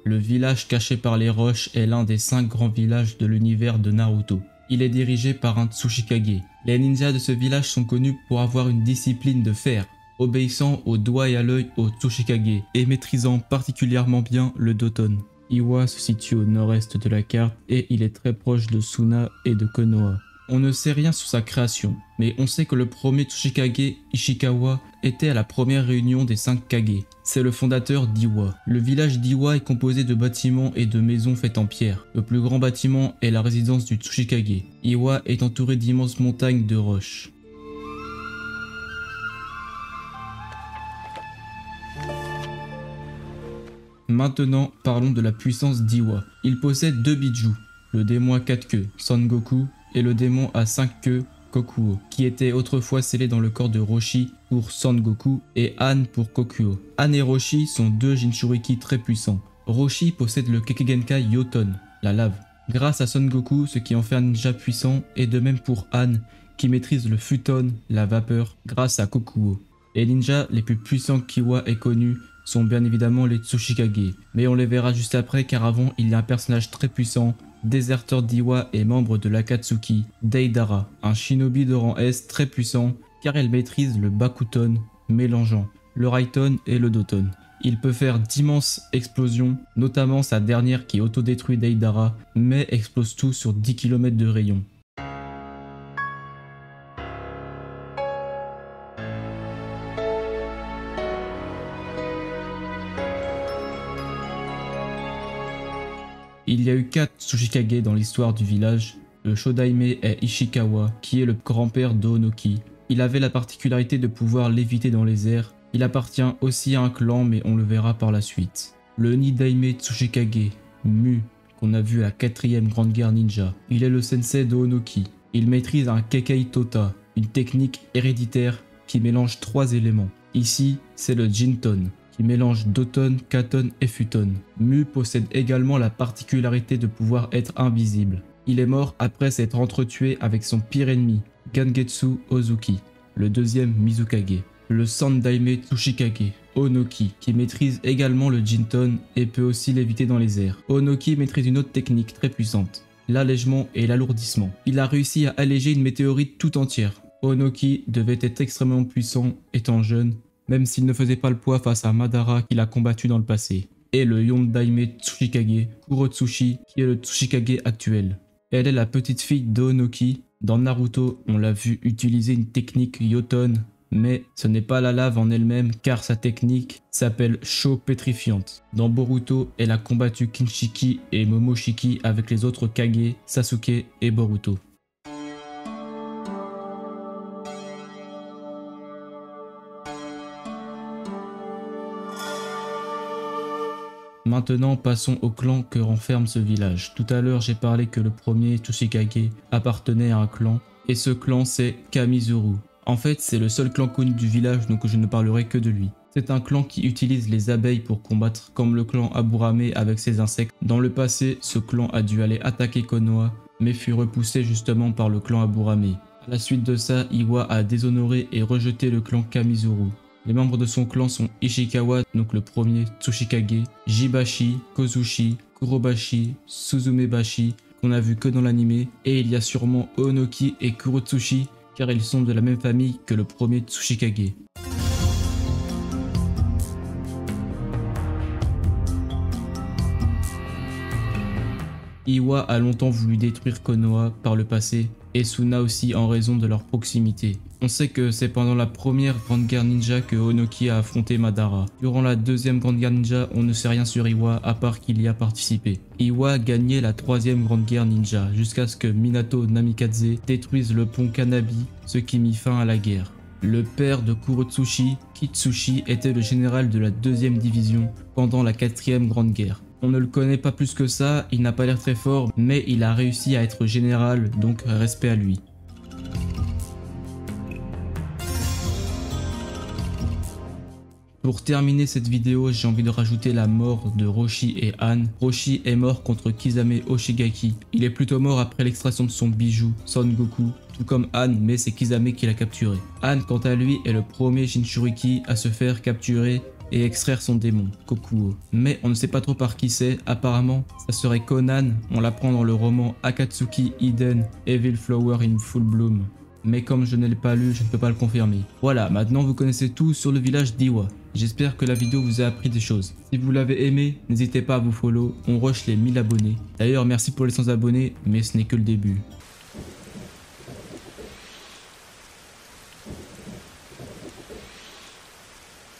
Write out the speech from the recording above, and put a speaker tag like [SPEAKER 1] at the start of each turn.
[SPEAKER 1] Le village caché par les roches est l'un des 5 grands villages de l'univers de Naruto. Il est dirigé par un Tsuchikage. Les ninjas de ce village sont connus pour avoir une discipline de fer, obéissant au doigt et à l'œil au Tsuchikage et maîtrisant particulièrement bien le Doton. Iwa se situe au nord-est de la carte et il est très proche de Suna et de Konoha. On ne sait rien sur sa création, mais on sait que le premier Tsuchikage, Ishikawa, était à la première réunion des 5 Kage. C'est le fondateur d'Iwa. Le village d'Iwa est composé de bâtiments et de maisons faites en pierre. Le plus grand bâtiment est la résidence du Tsuchikage. Iwa est entouré d'immenses montagnes de roches. Maintenant, parlons de la puissance d'Iwa. Il possède 2 bijou, le démon à 4 queues, Son Goku, et le démon à 5 queues, Kokuo, qui étaient autrefois scellés dans le corps de Roshi pour Son Goku et Han pour Kokuo. Han et Roshi sont 2 Jinchuriki très puissants. Roshi possède le Kekkeigenkai Yoton, la lave, grâce à Son Goku, ce qui en fait un ninja puissant, et de même pour Han, qui maîtrise le Futon, la vapeur, grâce à Kokuo. Les ninjas les plus puissants qu'Iwa ait connus sont bien évidemment les Tsuchikage, mais on les verra juste après car avant il y a un personnage très puissant, déserteur d'Iwa et membre de l'Akatsuki, Deidara, un shinobi de rang S très puissant car elle maîtrise le Bakuton mélangeant le Raiton et le Doton. Il peut faire d'immenses explosions, notamment sa dernière qui autodétruit Deidara, mais explose tout sur 10 km de rayon. Il y a eu 4 Tsuchikage dans l'histoire du village. Le Shodaime est Ishikawa, qui est le grand-père d'Onoki. Il avait la particularité de pouvoir léviter dans les airs. Il appartient aussi à un clan, mais on le verra par la suite. Le Nidaime Tsuchikage, Mu, qu'on a vu à la 4ème Grande Guerre Ninja. Il est le sensei d'Onoki. Il maîtrise un Kekkei Tota, une technique héréditaire qui mélange 3 éléments. Ici, c'est le Jinton, qui mélange Doton, Katon et Futon. Mu possède également la particularité de pouvoir être invisible. Il est mort après s'être entretué avec son pire ennemi, Gangetsu Ozuki, le 2e Mizukage. Le Sandaime Tsuchikage, Onoki, qui maîtrise également le Jinton et peut aussi léviter dans les airs. Onoki maîtrise une autre technique très puissante, l'allègement et l'alourdissement. Il a réussi à alléger une météorite tout entière. Onoki devait être extrêmement puissant étant jeune, même s'il ne faisait pas le poids face à Madara qu'il a combattu dans le passé. Et le Yondaime Tsuchikage, Kurotsushi, qui est le Tsuchikage actuel. Elle est la petite fille d'Onoki. Dans Naruto, on l'a vu utiliser une technique Yoton, mais ce n'est pas la lave en elle-même car sa technique s'appelle Sho pétrifiante. Dans Boruto, elle a combattu Kinshiki et Momoshiki avec les autres Kage, Sasuke et Boruto. Maintenant passons au clan que renferme ce village. Tout à l'heure j'ai parlé que le premier Tsuchikage appartenait à un clan et ce clan c'est Kamizuru. En fait c'est le seul clan connu du village donc je ne parlerai que de lui. C'est un clan qui utilise les abeilles pour combattre comme le clan Aburame avec ses insectes. Dans le passé ce clan a dû aller attaquer Konoha mais fut repoussé justement par le clan Aburame. À la suite de ça Iwa a déshonoré et rejeté le clan Kamizuru. Les membres de son clan sont Ishikawa, donc le premier Tsuchikage, Jibashi, Kozushi, Kurobashi, Suzumebashi, qu'on a vu que dans l'anime, et il y a sûrement Onoki et Kurotsushi, car ils sont de la même famille que le premier Tsuchikage. Iwa a longtemps voulu détruire Konoha par le passé, et Suna aussi en raison de leur proximité. On sait que c'est pendant la première Grande Guerre Ninja que Onoki a affronté Madara. Durant la 2e Grande Guerre Ninja, on ne sait rien sur Iwa à part qu'il y a participé. Iwa a gagné la 3e Grande Guerre Ninja jusqu'à ce que Minato Namikaze détruise le pont Kanabi, ce qui mit fin à la guerre. Le père de Kurotsushi, Kitsushi, était le général de la 2e division pendant la 4e Grande Guerre. On ne le connaît pas plus que ça, il n'a pas l'air très fort, mais il a réussi à être général, donc respect à lui. Pour terminer cette vidéo, j'ai envie de rajouter la mort de Roshi et Han. Roshi est mort contre Kisame Hoshigaki. Il est plutôt mort après l'extraction de son bijou, Son Goku, tout comme Han, mais c'est Kisame qui l'a capturé. Han, quant à lui, est le premier Jinchuriki à se faire capturer et extraire son démon, Kokuo. Mais on ne sait pas trop par qui c'est, apparemment ça serait Conan, on l'apprend dans le roman Akatsuki Hidden Evil Flower in Full Bloom. Mais comme je ne l'ai pas lu, je ne peux pas le confirmer. Voilà, maintenant vous connaissez tout sur le village d'Iwa. J'espère que la vidéo vous a appris des choses. Si vous l'avez aimé, n'hésitez pas à vous follow, on rush les 1000 abonnés. D'ailleurs, merci pour les 100 abonnés, mais ce n'est que le début.